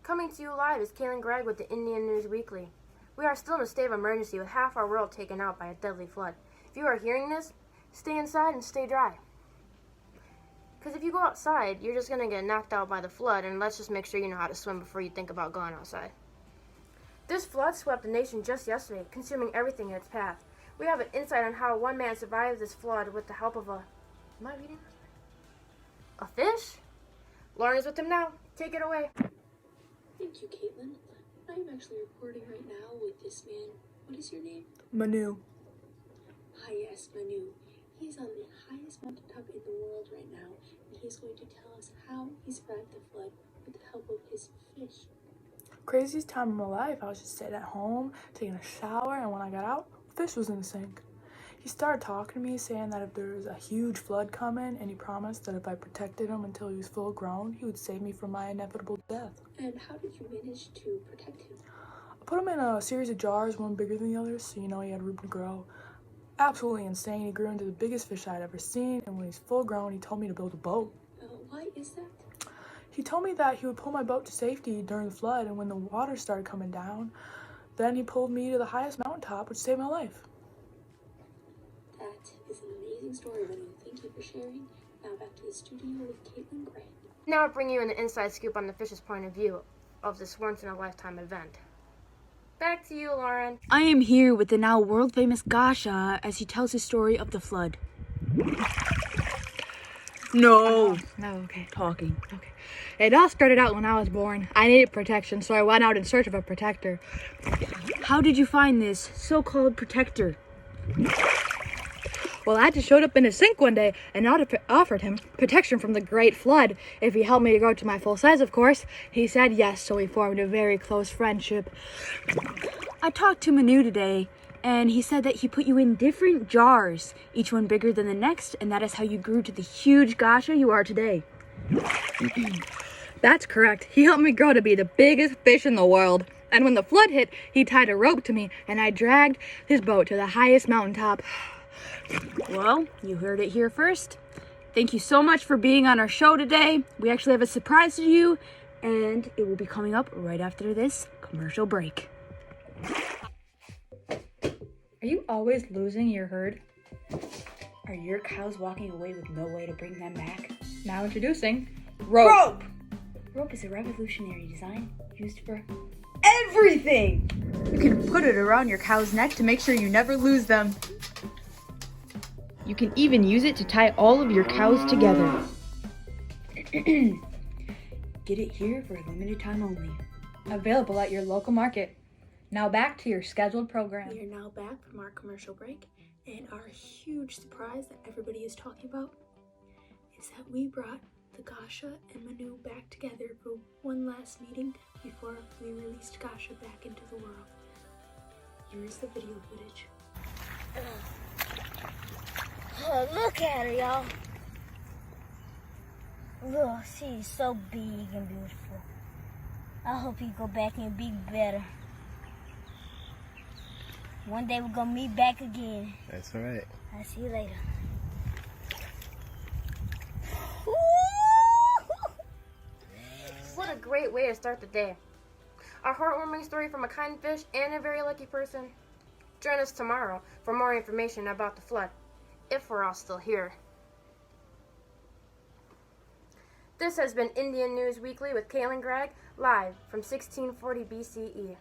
Coming to you live is Kaylin Gregg with the Indian News Weekly. We are still in a state of emergency with half our world taken out by a deadly flood. If you are hearing this, stay inside and stay dry. Because if you go outside, you're just going to get knocked out by the flood, and let's just make sure you know how to swim before you think about going outside. This flood swept the nation just yesterday, consuming everything in its path. We have an insight on how one man survived this flood with the help of am I reading this right? A fish? Lauren is with him now. Take it away. Thank you, Caitlin. I'm actually reporting right now with this man. What is your name? Manu. Ah, yes, Manu. He's on the highest mountaintop in the world right now, and he's going to tell us how he survived the flood with the help of his fish. Craziest time of my life. I was just sitting at home, taking a shower, and when I got out, fish was in the sink. He started talking to me, saying that if there was a huge flood coming, and he promised that if I protected him until he was full grown, he would save me from my inevitable death. And how did you manage to protect him? I put him in a series of jars, one bigger than the others, so he had room to grow. Absolutely insane. He grew into the biggest fish I'd ever seen, and when he's full grown, he told me to build a boat. Why is that? He told me that he would pull my boat to safety during the flood, and when the water started coming down, then he pulled me to the highest mountaintop, which saved my life. That is an amazing story, Manu. Thank you for sharing. Now back to the studio with Caitlin Gray. Now I bring you an inside scoop on the fish's point of view of this once-in-a-lifetime event. Back to you, Lauren. I am here with the now world-famous Gasha as he tells his story of the flood. No, okay. Talking. Okay. It all started out when I was born. I needed protection, so I went out in search of a protector. How did you find this so-called protector? Well, I just showed up in a sink one day and offered him protection from the great flood if he helped me to grow to my full size, of course. He said yes, so we formed a very close friendship. I talked to Manu today, and he said that he put you in different jars, each one bigger than the next, and that is how you grew to the huge Gasha you are today. That's correct. He helped me grow to be the biggest fish in the world. And when the flood hit, he tied a rope to me, and I dragged his boat to the highest mountaintop. Well, you heard it here first. Thank you so much for being on our show today. We actually have a surprise to you, and it will be coming up right after this commercial break. Are you always losing your herd? Are your cows walking away with no way to bring them back? Now introducing rope! Rope is a revolutionary design used for everything! You can put it around your cow's neck to make sure you never lose them. You can even use it to tie all of your cows together. Get it here for a limited time only. Available at your local market. Now back to your scheduled program. We are now back from our commercial break, and our huge surprise that everybody is talking about is that we brought the Gasha and Manu back together for one last meeting before we released Gasha back into the world. Here is the video footage. Oh, look at her, y'all. Look, she's so big and beautiful. I hope you go back and be better. One day we're gonna meet back again. That's right. I'll see you later. What a great way to start the day. A heartwarming story from a kind fish and a very lucky person. Join us tomorrow for more information about the flood, if we're all still here. This has been Indian News Weekly with Kaylin Gregg, live from 1640 BCE.